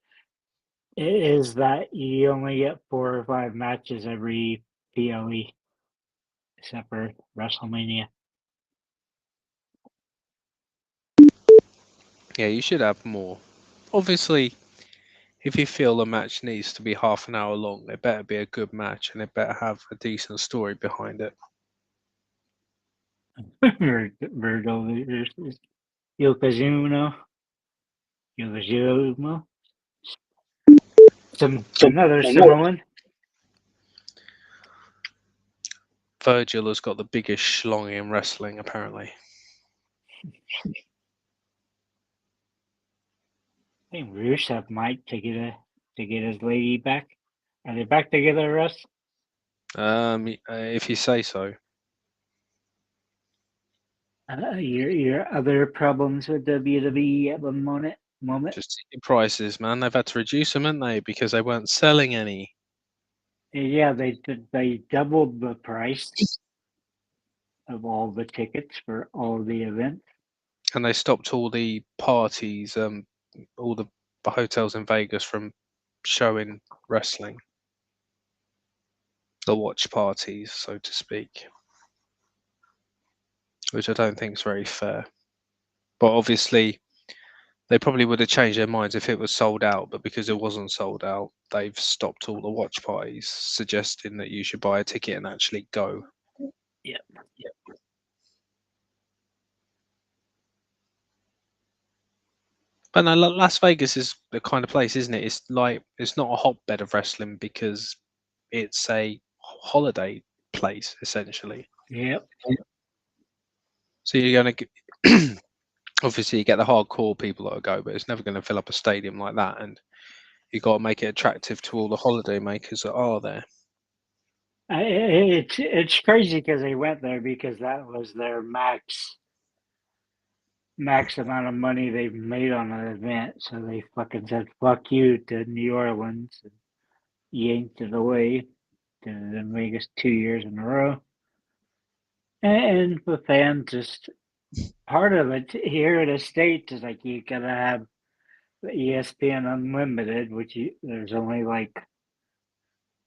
It is that you only get 4 or 5 matches every PLE, except for WrestleMania. Yeah, you should have more. Obviously, if you feel the match needs to be half an hour long, it better be a good match and it better have a decent story behind it. Virgil versus Yokozuna. Yokozuna. Another Samoan. Virgil has got the biggest schlong in wrestling, apparently. I think Rusev might to get his lady back. Are they back together, Russ? If you say so. Your other problems with WWE at the moment. Just ticket prices, man. They've had to reduce them, haven't they? Because they weren't selling any. Yeah, they doubled the price of all the tickets for all the events. And they stopped all the parties, all the hotels in Vegas from showing wrestling. The watch parties, so to speak. Which I don't think is very fair. But obviously, they probably would have changed their minds if it was sold out, but because it wasn't sold out, they've stopped all the watch parties, suggesting that you should buy a ticket and actually go. Yeah. But no, Las Vegas is the kind of place, isn't it? It's like it's not a hotbed of wrestling because it's a holiday place essentially. Yep. So you're going to obviously you get the hardcore people that will go, but it's never going to fill up a stadium like that, and you got to make it attractive to all the holiday makers that are there. It's crazy because they went there because that was their max amount of money they've made on an event. So they fucking said fuck you to New Orleans and yanked it away to Vegas 2 years in a row. And the fans just part of it here in the States is like you gotta have the ESPN Unlimited, which there's only like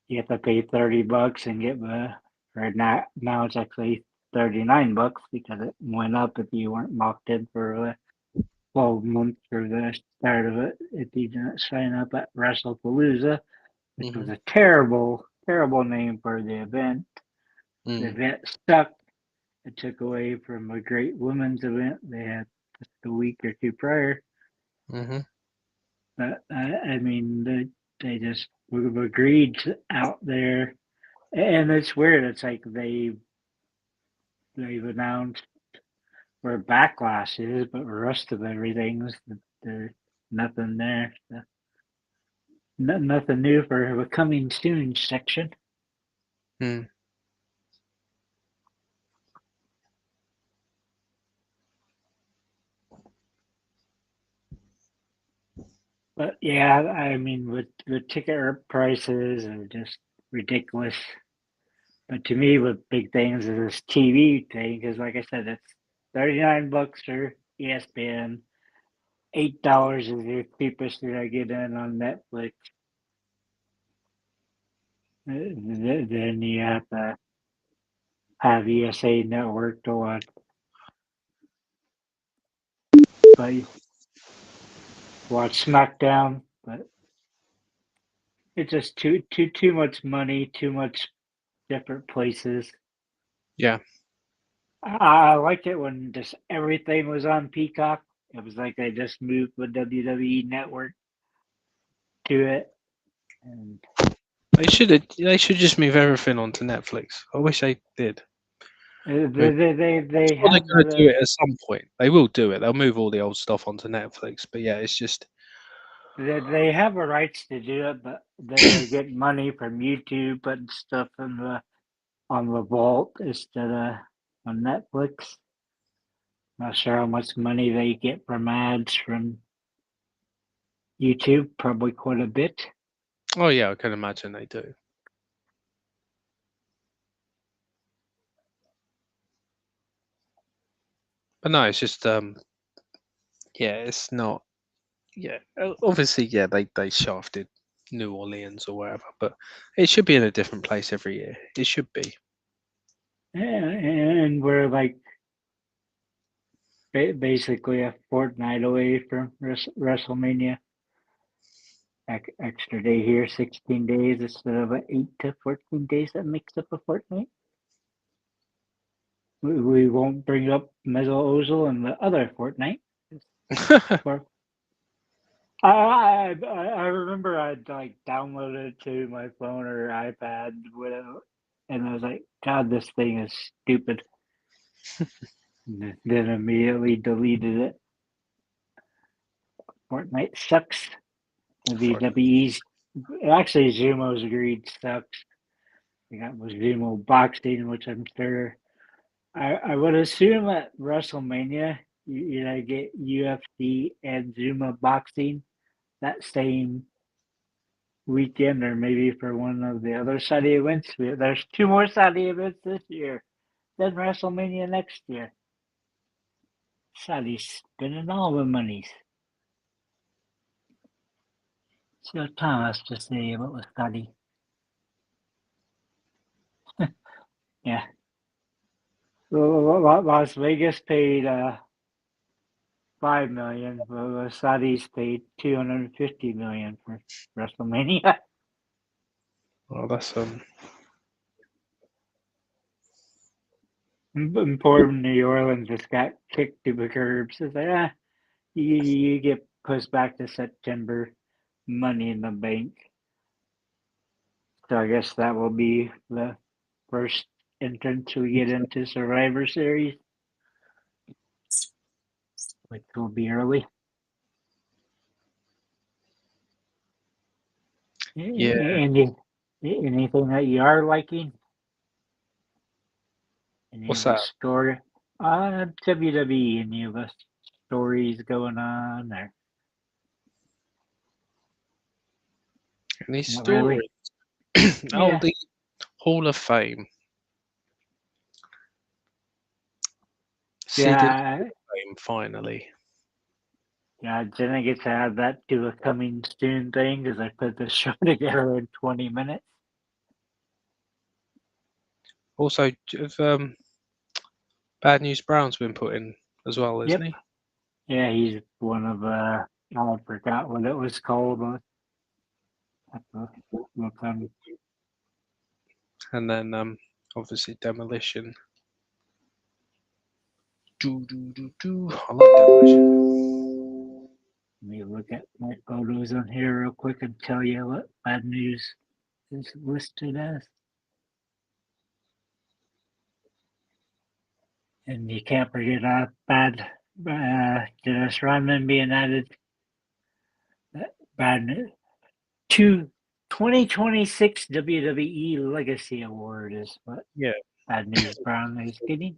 you have to pay $30 and get the or now it's actually $39 because it went up if you weren't locked in for 12 months for the start of it if you didn't sign up at WrestlePalooza, which was Hmm. a terrible name for the event. The Mm. event sucked. It took away from a great women's event they had just a week or two prior. Hmm. But I mean, they just have agreed out there, and it's weird. It's like they've announced where backlash is, but the rest of everything's there's nothing there. So, nothing new for the coming soon section. Mm. But yeah, I mean, with the ticket prices are just ridiculous. But to me, what big things is this TV thing, because like I said, it's $39 for ESPN, $8 is the cheapest that I get in on Netflix. Then you have to have USA Network to but watch SmackDown. But it's just too much money, too much different places. Yeah. I liked it when just everything was on Peacock. It was like they just moved the WWE Network to it, and They should just move everything onto Netflix. I wish they did. they Move- they they, I'm they sure they're have going to do the it at some point. They will do it. They'll move all the old stuff onto Netflix. But yeah, it's just They have a rights to do it, but they're getting money from YouTube putting stuff on the vault instead of on Netflix. Not sure how much money they get from ads from YouTube. Probably quite a bit. Oh yeah, I can imagine they do. But no, it's just yeah, it's not. Yeah, obviously, yeah, they shafted New Orleans or wherever, but it should be in a different place every year. It should be. And we're like basically a fortnight away from WrestleMania. Extra day here, 16 days instead of 8 to 14 days that makes up a fortnight. We won't bring up Meso Ozil and the other fortnight. For I remember I'd like downloaded it to my phone or iPad, whatever, and I was like, God, this thing is stupid. And then immediately deleted it. Fortnite sucks. WWE's actually Zumo's agreed sucks. We got Zumo boxing, which I'm sure I would assume at WrestleMania you get UFC and Zuma boxing that same weekend, or maybe for one of the other Saudi events. There's two more Saudi events this year, then WrestleMania next year. Saudi's spending all the monies. So Thomas to say about was Saudi. Yeah. Las Vegas paid 5 million, but the Saudis paid 250 million for WrestleMania. Well, that's Poor New Orleans just got kicked to the curbs. It's like, you get pushed back to September, money in the bank. So I guess that will be the first entrance we get into Survivor Series, which will be early. yeah. Anything that you are liking? Any What's of the that? story? WWE, any of the stories going on? Or Any not really? story? Oh, Yeah. the Hall of Fame. Sid in Yeah, Fame finally. yeah, I didn't get to add that to a coming soon thing because I put the show together in 20 minutes. Also, Bad News Brown's been put in as well, isn't Yep. he? Yeah, he's one of I forgot what it was called. Have to look on. And then obviously Demolition. I like Demolition. Let me look at my photos on here real quick and tell you what bad news is listed as. And you can't forget Dennis Rodman being added. Bad news. 2026 WWE Legacy Award is what Yeah. Bad News Brown is getting.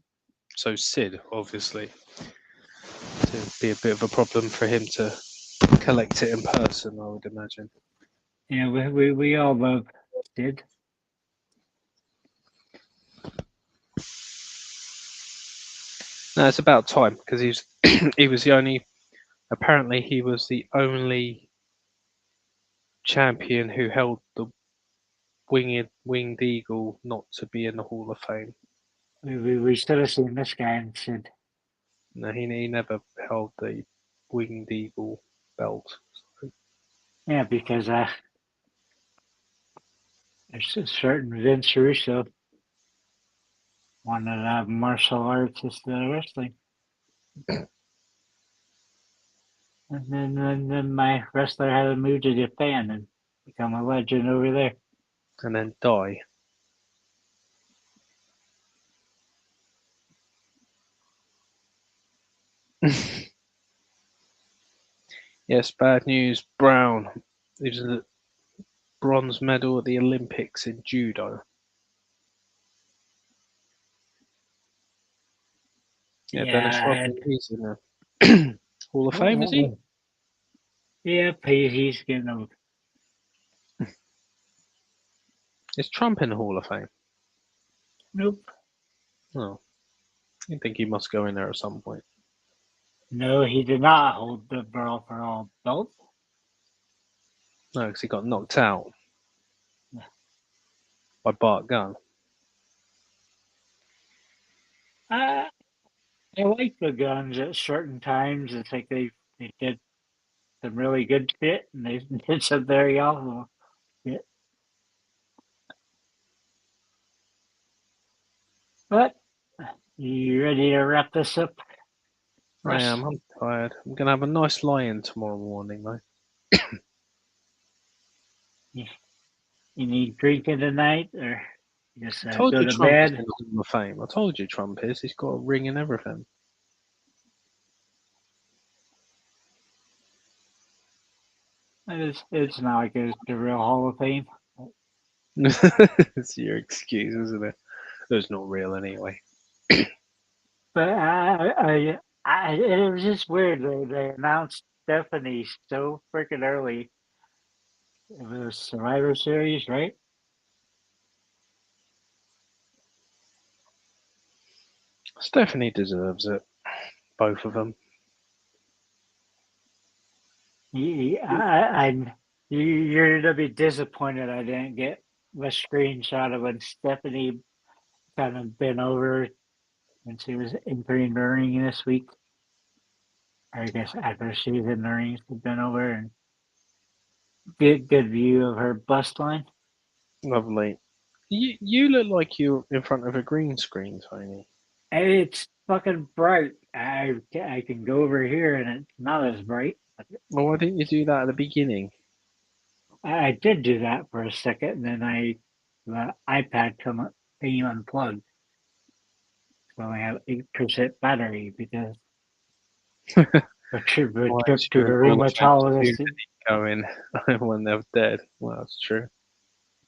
So Sid, obviously, to be a bit of a problem for him to collect it in person, I would imagine. Yeah, we all love Sid. No, it's about time because he's he was the only. Apparently, he was the only champion who held the winged eagle not to be in the Hall of Fame. We should have seen this guy and Sid. No, he never held the winged eagle belt. Yeah, because there's a certain Vince Russo wanted to have martial arts instead of wrestling. And then my wrestler had to move to Japan and become a legend over there. And then die. Yes, bad news. Brown. It was a bronze medal at the Olympics in judo. Yeah, Dennis Yeah, Rodman, he's in the Hall of Fame, is he? yeah, he's getting old. Is Trump in the Hall of Fame? Nope. Oh, I think he must go in there at some point. No, he did not hold the brawl for all belt. No, because he got knocked out by Bart Gunn. I I like the guns at certain times. It's like they did some really good shit and they did some very awful shit. But you ready to wrap this up, I Russ? am. I'm tired. I'm gonna have a nice lie-in tomorrow morning, though. You, you need drinking tonight, or just I told go you to Trump is bed? in the Hall of Fame. I told you Trump is. He's got a ring and everything. It's not like it's the real Hall of Fame. It's your excuse, isn't it? It's not real anyway. But it was just weird. They announced Stephanie so freaking early. It was Survivor Series, right? Stephanie deserves it. Both of them. You're gonna be disappointed I didn't get a screenshot of when Stephanie kind of been over when she was entering the ring this week. Or I guess after she was in the ring, she's been over and good view of her bust line. Lovely. You look like you're in front of a green screen, Tony. Hey, it's fucking bright. I can go over here and it's not as bright. Well, why didn't you do that at the beginning? I did do that for a second, and then the iPad came unplugged, so I have 8% battery because the Why trip is to your the Hall of Fame rheumatologist. student going when they're dead? Well, that's true.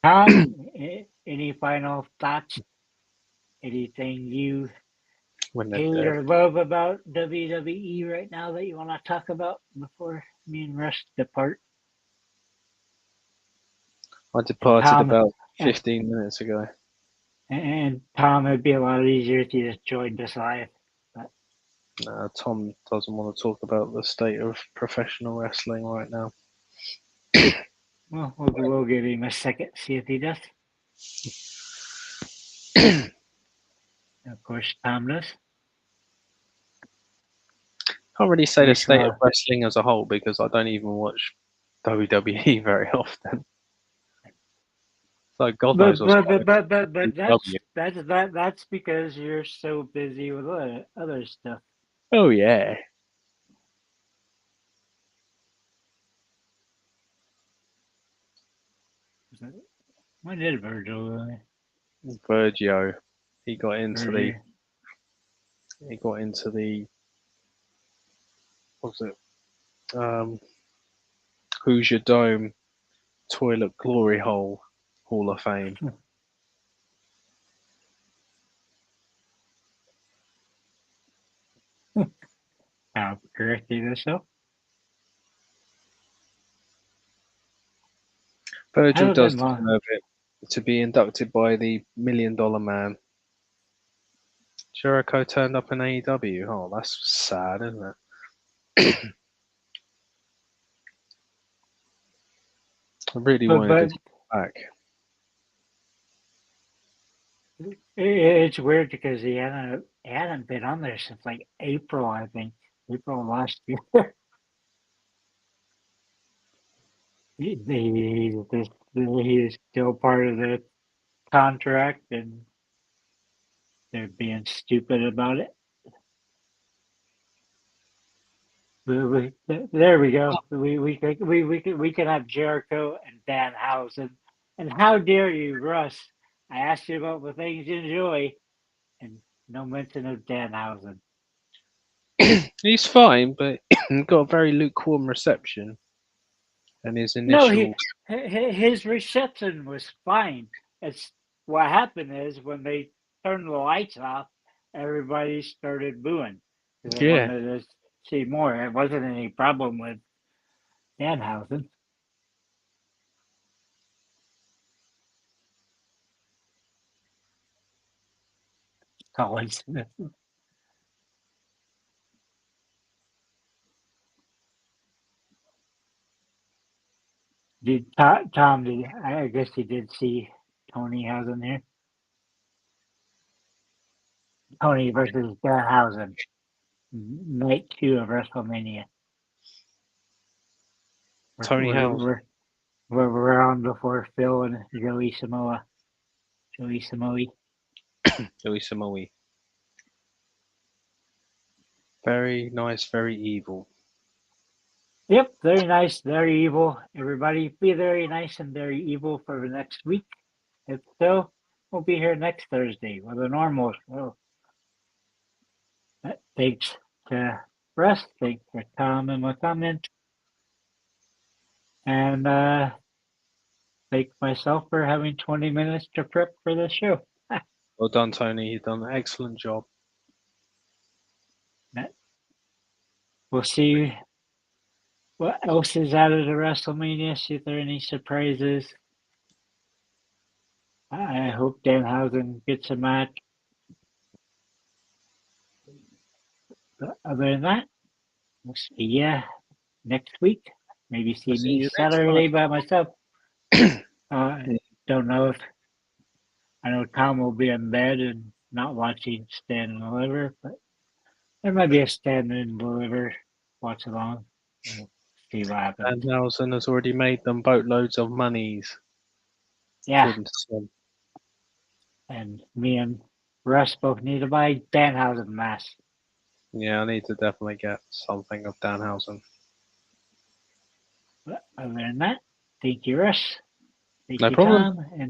Tom, any final thoughts? Anything you When they're hate dead. or love about WWE right now that you want to talk about before me and Russ depart? I And departed Tom, about and, 15 minutes ago. and Tom, it'd be a lot easier if you just joined us live. But Tom doesn't want to talk about the state of professional wrestling right now. well, we'll give him a second, see if he does. Of course, Tom does. Can't really say the Which state of wrestling as a whole because I don't even watch WWE very often. So God knows what's going but on with WWE. that's because you're so busy with other stuff. Oh yeah, When did Virgil? Virgio. He got into the Virgil? he got into the what was it? Who's your dome toilet glory hole Hall of Fame. Correcting yourself. Virgil Hasn't does been long. deserve it to be inducted by the Million Dollar Man. Jericho turned up in AEW. Oh, that's sad, isn't it? I really wanted But to get back. it's weird because he hadn't been on there since like April, I think. April last year. He's still part of the contract and they're being stupid about it. There we go. We can have Jericho and Danhausen. And how dare you, Russ? I asked you about the things you enjoy, and no mention of Danhausen. He's fine, but he got a very lukewarm reception. And his No, initial, his reception was fine. It's what happened is when they turned the lights off, everybody started booing because they yeah, wanted to see more. It wasn't any problem with Danhausen. Collins. Did Tom? Did I guess he did see Tony Hausen here? Tony versus Danhausen, night 2 of WrestleMania. We're, Tony we're, House, we're, we're on before Phil and Joey Samoa. Joey Samoa. Louis Samoe. Very nice, very evil. Yep, very nice, very evil. Everybody be very nice and very evil for the next week. If so, we'll be here next Thursday with a normal show. Thanks to Russ. Thanks for Tom and my comment. And thank myself for having 20 minutes to prep for the show. Well done, Tony. You've done an excellent job. We'll see what else is out of the WrestleMania, see if there are any surprises. I hope Danhausen gets a match. But other than that, we'll see ya next week. Maybe see I'll see me you next Saturday by myself. Don't know if I know Tom will be in bed and not watching Stand and Deliver, but there might be a Stand and Deliver watch along. We'll see what happens. Dan Nelson has already made them boatloads of monies. Yeah, According to some. and me and Russ both need to buy Danhausen masks. Yeah, I need to definitely get something of Danhausen. But other than that, thank you, Russ. Thank No you, problem. Tom, and